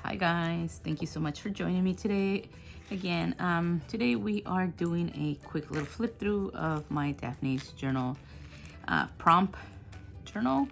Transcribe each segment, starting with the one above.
Hi guys, thank you so much for joining me today. Again, today we are doing a quick little flip through of my Daphnes journal prompt journal.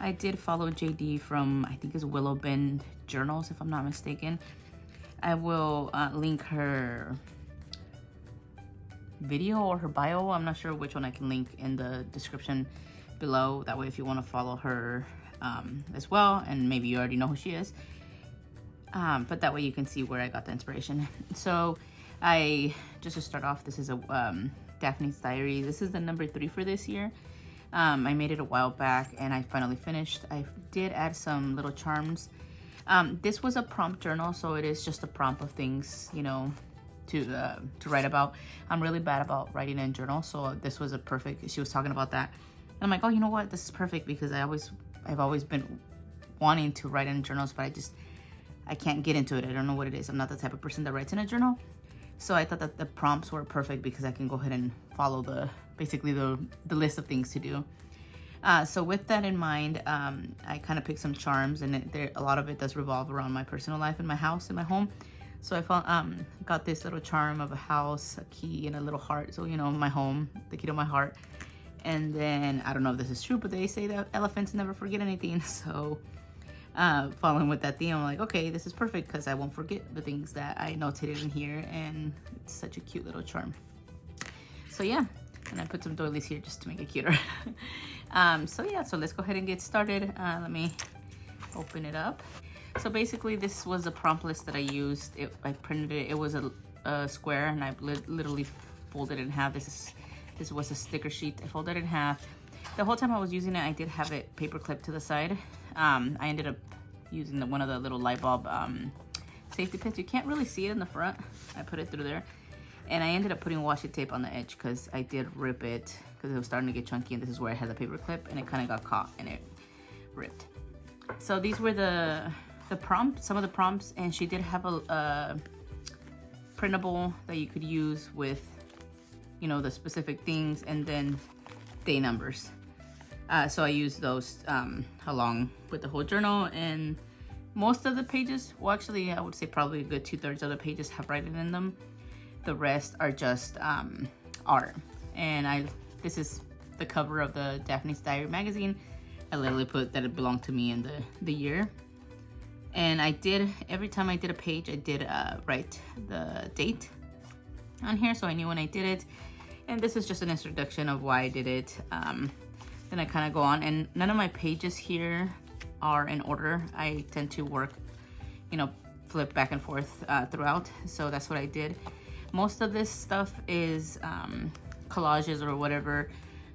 I did follow JD from, I think it's Willow Bend Journals, if I'm not mistaken. I will link her video or her bio. I'm not sure which one I can link in the description below. That way if you want to follow her as well, and maybe you already know who she is. But that way you can see where I got the inspiration. So just to start off, this is a Daphnes diary. This is the number 3 for this year. I made it a while back and I finally finished. I did add some little charms. This was a prompt journal, so it is just a prompt of things, you know, to write about. I'm really bad about writing in journal, so this was a perfect, she was talking about that. And I'm like, oh, you know what? This is perfect because I've always been wanting to write in journals, but I can't get into it. I don't know what it is. I'm not the type of person that writes in a journal. So I thought that the prompts were perfect because I can go ahead and follow basically the list of things to do. So with that in mind, I kind of picked some charms, and a lot of it does revolve around my personal life in my house, in my home. So I found, got this little charm of a house, a key, and a little heart. So, you know, my home, the key to my heart. And then, I don't know if this is true, but they say that elephants never forget anything. So following with that theme, I'm like, okay, this is perfect because I won't forget the things that I notated in here, and it's such a cute little charm. So yeah, and I put some doilies here just to make it cuter. So yeah, so let's go ahead and get started. Let me open it up. So basically this was a prompt list that I used. I printed it. It was a square, and I literally folded it in half. This was a sticker sheet. I folded it in half. The whole time I was using it, I did have it paper clipped to the side. I ended up using one of the little light bulb safety pins. You can't really see it in the front. I put it through there. And I ended up putting washi tape on the edge because I did rip it because it was starting to get chunky, and this is where I had the paper clip, and it kind of got caught and it ripped. So these were the prompts, some of the prompts, and she did have a printable that you could use with, you know, the specific things, and then day numbers. So I used those along with the whole journal, and most of the pages, well actually I would say probably a good 2/3 of the pages have writing in them. The rest are just art. And this is the cover of the Daphnes Diary magazine. I literally put that it belonged to me in the year. And I did, every time I did a page, I did write the date on here, so I knew when I did it. And this is just an introduction of why I did it. Then I kind of go on, and none of my pages here are in order. I tend to work, you know, flip back and forth throughout, so that's what I did. Most of this stuff is collages or whatever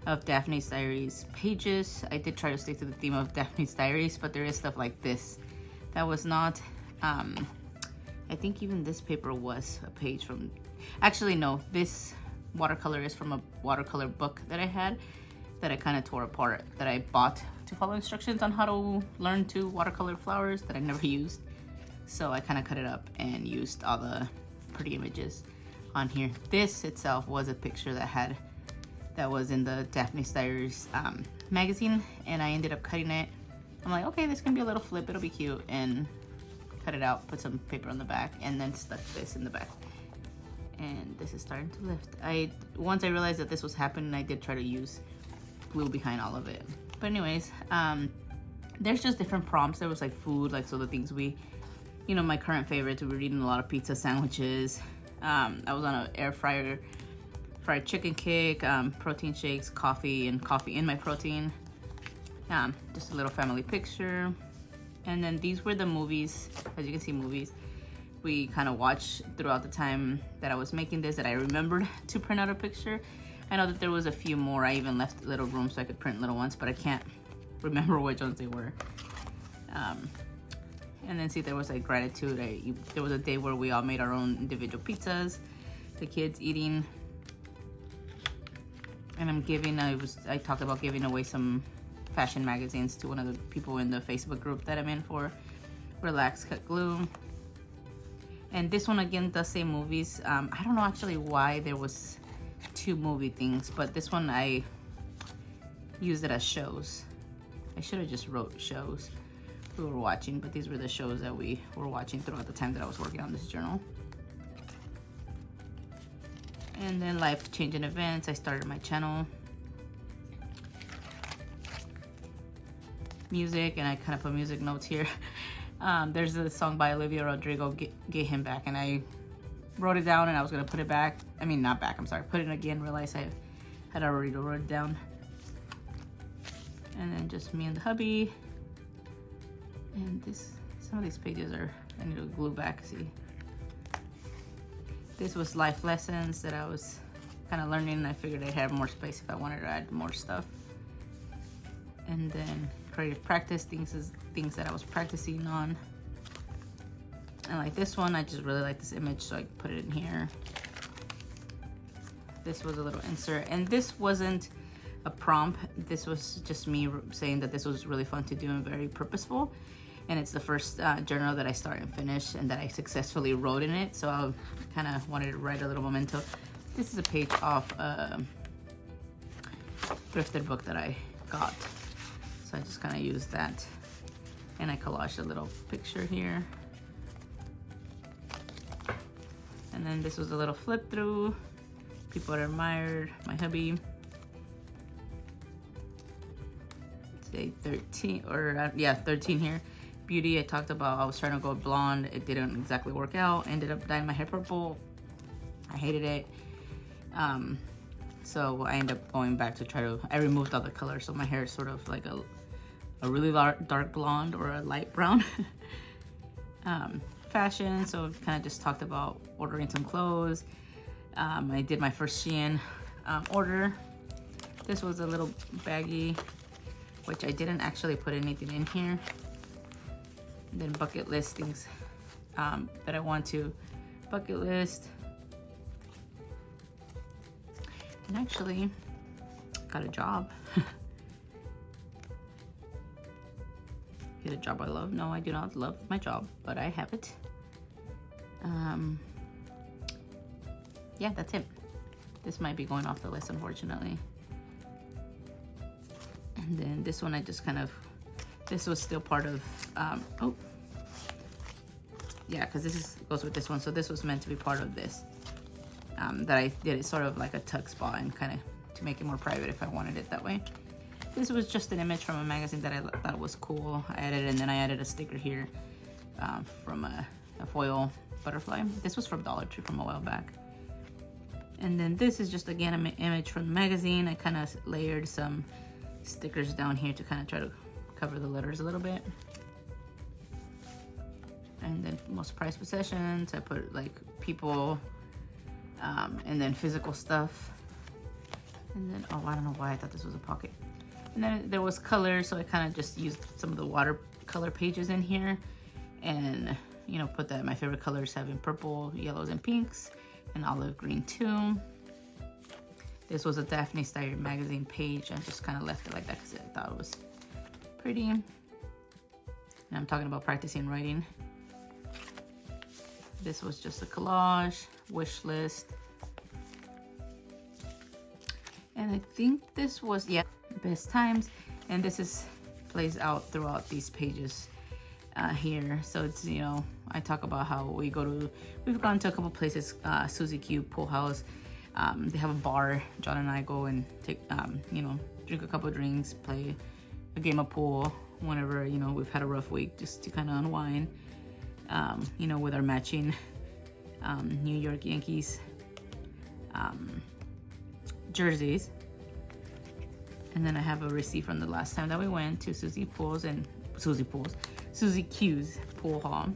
of Daphnes Diaries pages. I did try to stick to the theme of Daphnes Diaries, but there is stuff like this that was not, I think even this paper was a page from, actually no, this watercolor is from a watercolor book that I had that I kind of tore apart, that I bought to follow instructions on how to learn to watercolor flowers that I never used. So I kind of cut it up and used all the pretty images on here. This itself was a picture that was in the Daphnes Diaries magazine, and I ended up cutting it. I'm like, okay, this can be a little flip, it'll be cute, and cut it out, put some paper on the back, and then stuck this in the back. And this is starting to lift. Once I realized that this was happening, I did try to use glue behind all of it. But anyways, there's just different prompts. There was like food, like, so the things we, you know, my current favorites, we were eating a lot of pizza sandwiches. I was on an air fryer, fried chicken cake, protein shakes, coffee, and coffee in my protein. Just a little family picture. And then these were the movies, as you can see, movies we kind of watched throughout the time that I was making this, that I remembered to print out a picture. I know that there was a few more. I even left little room so I could print little ones, but I can't remember which ones they were. And then see, there was like gratitude. There was a day where we all made our own individual pizzas, the kids eating. And I talked about giving away some fashion magazines to one of the people in the Facebook group that I'm in for Relax Cut Glue. And this one again does say movies. I don't know actually why there was 2 movie things, but this one I used it as shows. I should have just wrote shows. we were watching, but these were the shows that we were watching throughout the time that I was working on this journal. And then life-changing events, I started my channel. Music, and I kind of put music notes here. There's a song by Olivia Rodrigo, Get Him Back, and I wrote it down and I was gonna put it back. I mean, not back, I'm sorry, put it again, realized I had already wrote it down. And then just me and the hubby. And some of these pages are, I need to glue back, see. This was life lessons that I was kind of learning, and I figured I'd have more space if I wanted to add more stuff. And then creative practice, things that I was practicing on. And like this one, I just really like this image, so I put it in here. This was a little insert, and this wasn't a prompt. This was just me saying that this was really fun to do and very purposeful. And it's the first journal that I started and finished and that I successfully wrote in it. So I kind of wanted to write a little memento. This is a page off a thrifted book that I got. So I just kind of used that. And I collaged a little picture here. And then this was a little flip through. People that admired my hubby. Day 13, or yeah, 13 here. Beauty, I talked about I was trying to go blonde. It didn't exactly work out. Ended up dyeing my hair purple. I hated it. So I ended up going back to try to, I removed all the color, so my hair is sort of like a really dark blonde or a light brown. Fashion, so kind of just talked about ordering some clothes. I did my first Shein order. This was a little baggie, which I didn't actually put anything in here. And then bucket list things that I want to bucket list. And actually got a job. Get a job I love. No, I do not love my job, but I have it. Yeah, that's it. This might be going off the list, unfortunately. And then this one, I just kind of, this was still part of, oh, yeah, because this goes with this one. So this was meant to be part of this, that I did it sort of like a tuck spot and kind of to make it more private if I wanted it that way. This was just an image from a magazine that I thought was cool. I added, and then I added a sticker here from a foil butterfly. This was from Dollar Tree from a while back. And then this is just, again, an image from the magazine. I kind of layered some stickers down here to kind of try to cover the letters a little bit. And then most prized possessions, I put like people, and then physical stuff. And then, oh, I don't know why I thought this was a pocket. And then there was color, so I kind of just used some of the watercolor pages in here, and you know, put that my favorite colors having purple, yellows, and pinks, and olive green too. This was a Daphnes Diary magazine page. I just kind of left it like that because I thought it was pretty. And I'm talking about practicing writing. This was just a collage, wish list. And I think this was, yeah, best times. And this plays out throughout these pages here. So it's, you know, I talk about how we've gone to a couple places, Susie Q Pool House. They have a bar. John and I go and take, you know, drink a couple drinks, play a game of pool whenever, you know, we've had a rough week, just to kind of unwind, you know, with our matching New York Yankees jerseys. And then I have a receipt from the last time that we went to Susie Q's pool hall.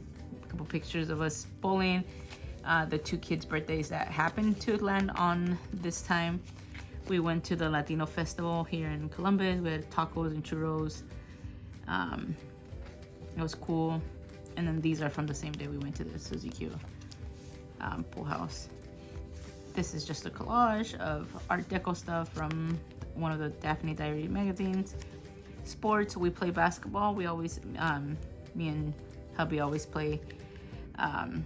A couple pictures of us bowling. The two kids' birthdays that happened to land on this time. We went to the Latino festival here in Columbus. We had tacos and churros. It was cool. And then these are from the same day we went to the Susie Q pool house. This is just a collage of Art Deco stuff from one of the Daphne Diary magazines. Sports, we play basketball. We always, me and hubby always play at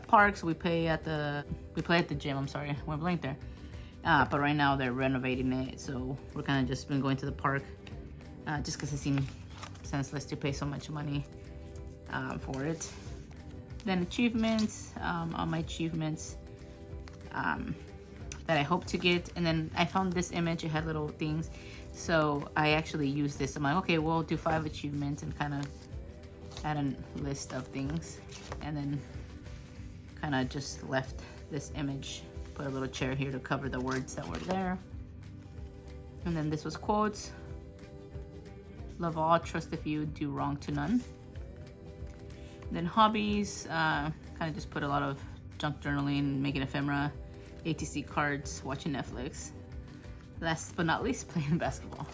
parks. We play at the gym. I'm sorry, I went blank there. But right now they're renovating it, so we're kind of just been going to the park just because it senseless to pay so much money for it. Then achievements, all my achievements that I hope to get. And then I found this image, it had little things. So I actually used this. I'm like, okay, we'll do 5 achievements and kind of add a list of things. And then kind of just left this image, put a little chair here to cover the words that were there. And then this was quotes. Love all, trust if you do wrong to none. Then hobbies, kind of just put a lot of junk journaling, making ephemera, ATC cards, watching Netflix. Last but not least, playing basketball.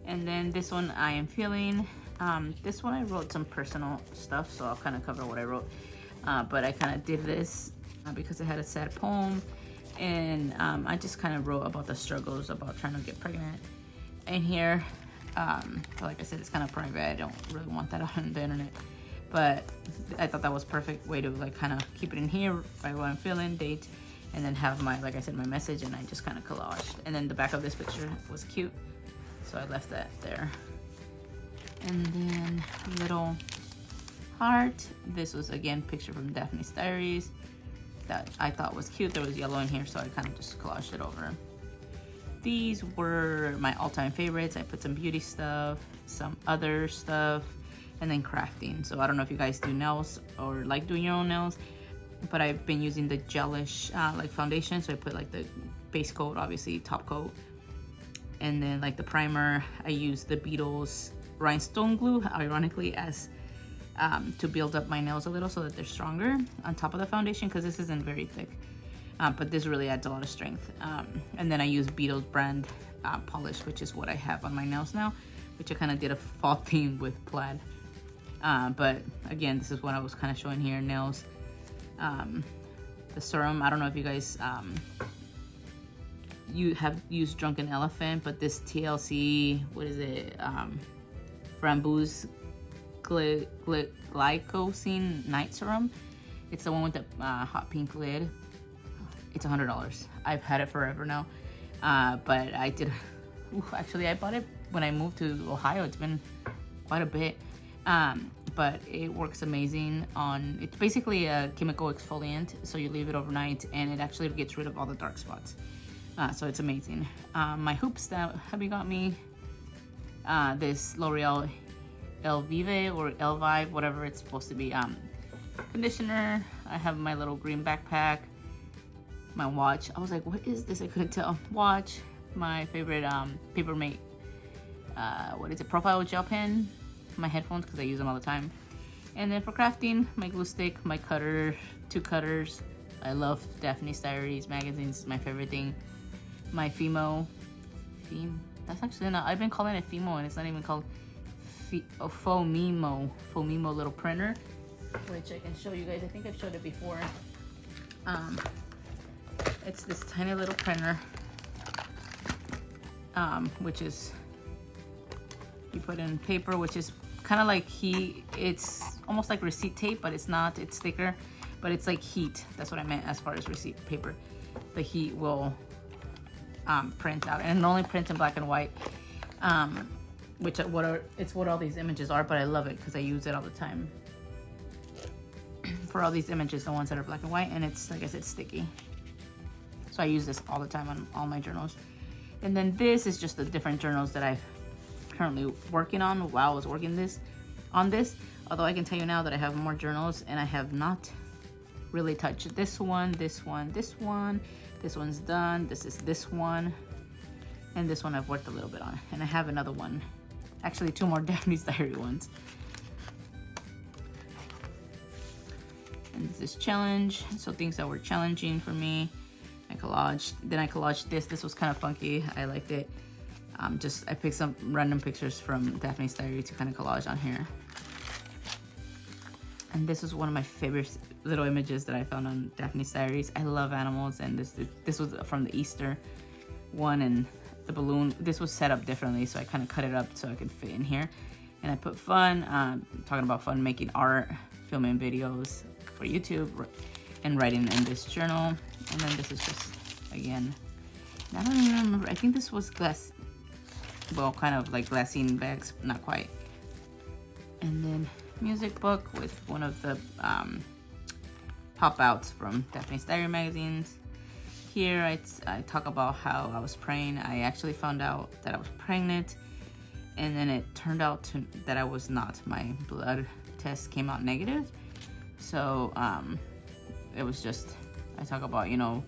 And then this one, I am feeling. This one I wrote some personal stuff, so I'll kind of cover what I wrote. But I kind of did this because I had a sad poem, and I just kind of wrote about the struggles about trying to get pregnant. And here, like I said, it's kind of private. I don't really want that on the internet. But I thought that was perfect way to like kind of keep it in here, write what I'm feeling, date, and then have my, like I said, my message, and I just kind of collaged. And then the back of this picture was cute, so I left that there. And then little heart. This was again picture from Daphnes Diaries that I thought was cute. There was yellow in here, so I kind of just collaged it over. These were my all-time favorites. I put some beauty stuff, some other stuff, and then crafting. So I don't know if you guys do nails or like doing your own nails, but I've been using the gelish like foundation. So I put like the base coat, obviously top coat, and then like the primer. I use the Beetles rhinestone glue, ironically, as to build up my nails a little so that they're stronger on top of the foundation, because this isn't very thick. But this really adds a lot of strength. And then I use Beetles brand polish, which is what I have on my nails now, which I kind of did a fall theme with plaid. But again, this is what I was kind of showing here, nails. The serum, I don't know if you guys you have used Drunken Elephant, but this TLC, what is it? Framboos Glycosine Night Serum. It's the one with the hot pink lid. It's $100. I've had it forever now. But I did, actually I bought it when I moved to Ohio. It's been quite a bit. But it works amazing on, it's basically a chemical exfoliant. So you leave it overnight and it actually gets rid of all the dark spots. So it's amazing. My hoops that hubby got me, this L'Oreal El Vive or El Vive, whatever it's supposed to be, conditioner. I have my little green backpack, my watch. I was like, what is this? I couldn't tell. Watch, my favorite Papermate, what is it, profile gel pen, my headphones because I use them all the time. And then for crafting, my glue stick, my cutter, 2 cutters. I love Daphnes Diaries magazines, it's my favorite thing. My Fimo, that's actually not, I've been calling it Fimo and it's not even called Fomimo little printer, which I can show you guys. I think I've showed it before. It's this tiny little printer, which is, you put in paper, which is kind of like it's almost like receipt tape, but it's not, it's thicker, but it's like heat. That's what I meant as far as receipt paper. The heat will print out, and it only prints in black and white, which it's what all these images are, but I love it because I use it all the time for all these images, the ones that are black and white, and it's, like I said, sticky. So I use this all the time on all my journals. And then this is just the different journals that I'm currently working on while I was working on this. Although I can tell you now that I have more journals and I have not really touched this one, this one, this one. This one's done. This is this one. And this one I've worked a little bit on. And I have another one. Actually, 2 more Daphnes Diary ones. And this is challenge. So things that were challenging for me. I collaged. Then I collaged this. This was kind of funky. I liked it. I picked some random pictures from Daphnes Diary to kind of collage on here. And this is one of my favorite little images that I found on Daphnes Diaries. I love animals, and this was from the Easter one, and the balloon. This was set up differently, so I kind of cut it up so I could fit in here. And I put fun, talking about fun, making art, filming videos for YouTube, and writing in this journal. And then this is just, again, I don't even remember. I think this was glass, well, kind of like glassine bags, not quite. And then music book with one of the pop outs from Daphnes Diary magazines. Here I talk about how I was praying. I actually found out that I was pregnant, and then it turned out that I was not. My blood test came out negative. So it was just, I talk about, you know,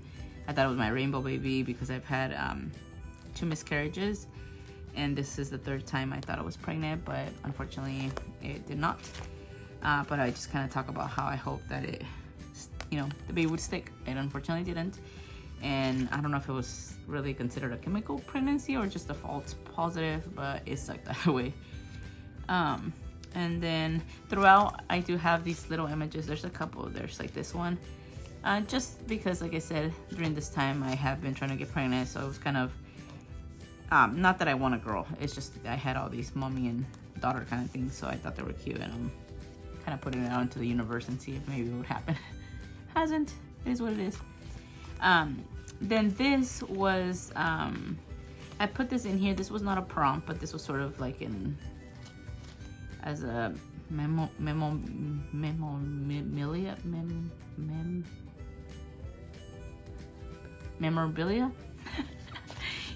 I thought it was my rainbow baby because I've had 2 miscarriages, and this is the 3rd time I thought I was pregnant, but unfortunately it did not. But I just kind of talk about how I hope that it, you know, the baby would stick. It unfortunately didn't, and I don't know if it was really considered a chemical pregnancy or just a false positive, but it sucked that way. And then throughout I do have these little images. There's a couple. There's like this one, just because, like I said, during this time I have been trying to get pregnant, so it was kind of not that I want a girl, it's just I had all these mommy and daughter kind of things, so I thought they were cute, and I'm kind of putting it out into the universe and see if maybe it would happen. Hasn't. It is what it is. Then this was I put this in here. This was not a prompt, but this was sort of like in as a memorabilia.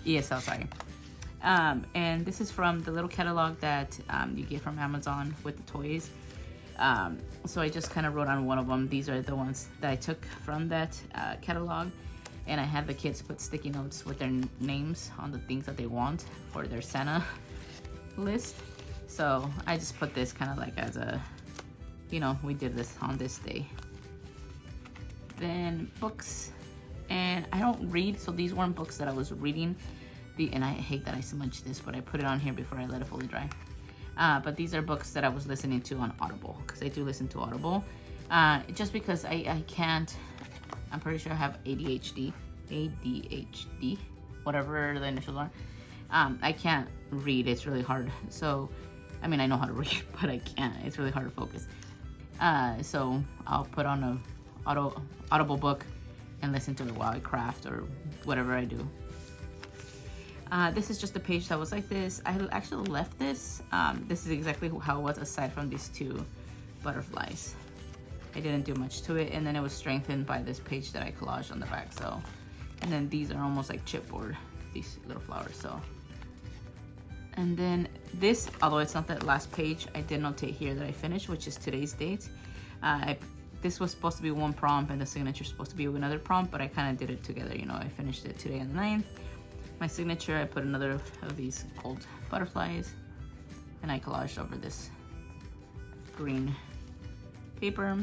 Yes, I'm sorry. And this is from the little catalog that you get from Amazon with the toys. So I just kind of wrote on one of them. These are the ones that I took from that catalog, and I had the kids put sticky notes with their names on the things that they want for their Santa list. So I just put this kind of like as a, you know, we did this on this day. Then books, and I don't read, so these weren't books that I was reading. And I hate that I smudged this, but I put it on here before I let it fully dry. But these are books that I was listening to on Audible, because I do listen to Audible. Just because I can't, I'm pretty sure I have ADHD, whatever the initials are. I can't read, it's really hard. So, I mean, I know how to read, but I can't, it's really hard to focus. So I'll put on a Audible book and listen to it while I craft or whatever I do. This is just a page that was like this. I actually left this. This is exactly how it was, aside from these 2 butterflies. I didn't do much to it, and then it was strengthened by this page that I collaged on the back. So, and then these are almost like chipboard, these little flowers. So, and then this, although it's not that last page, I did notate here that I finished, which is today's date. This was supposed to be one prompt, and the signature is supposed to be another prompt, but I kind of did it together. You know, I finished it today on the 9th. My signature, I put another of these gold butterflies, and I collaged over this green paper,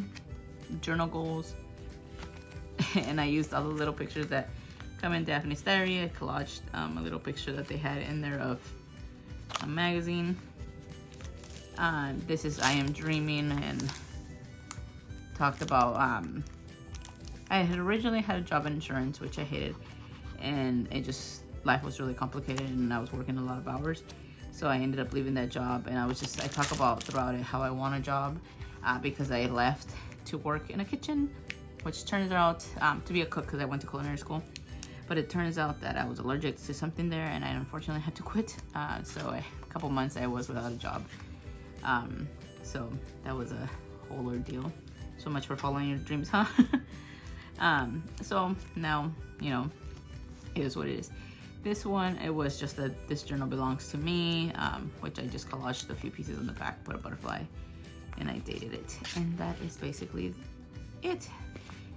journal goals, and I used all the little pictures that come in Daphnes Diary. I collaged a little picture that they had in there of a magazine. This is I Am Dreaming, and talked about I had originally had a job in insurance, which I hated, and it just, life was really complicated, and I was working a lot of hours, so I ended up leaving that job. And I talk about throughout it how I want a job, because I left to work in a kitchen, which turns out to be a cook, because I went to culinary school, but it turns out that I was allergic to something there, and I unfortunately had to quit. So a couple months I was without a job. So that was a whole ordeal. So much for following your dreams, huh? So now, you know, it is what it is. This one, it was just that this journal belongs to me, which I just collaged a few pieces on the back, put a butterfly, and I dated it. And that is basically it.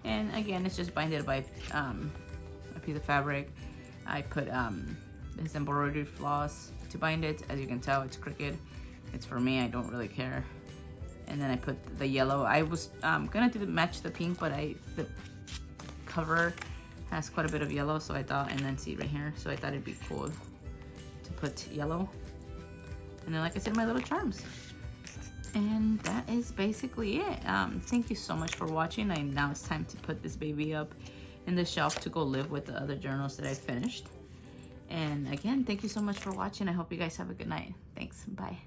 And again, it's just binded by a piece of fabric. I put this embroidered floss to bind it. As you can tell, it's crooked. It's for me, I don't really care. And then I put the yellow. I was gonna match the pink, but the cover has quite a bit of yellow, so I thought, and then see right here, so I thought it'd be cool to put yellow. And then, like I said, my little charms. And that is basically it. Thank you so much for watching. Now it's time to put this baby up in the shelf to go live with the other journals that I finished. And again, thank you so much for watching. I hope you guys have a good night. Thanks. Bye.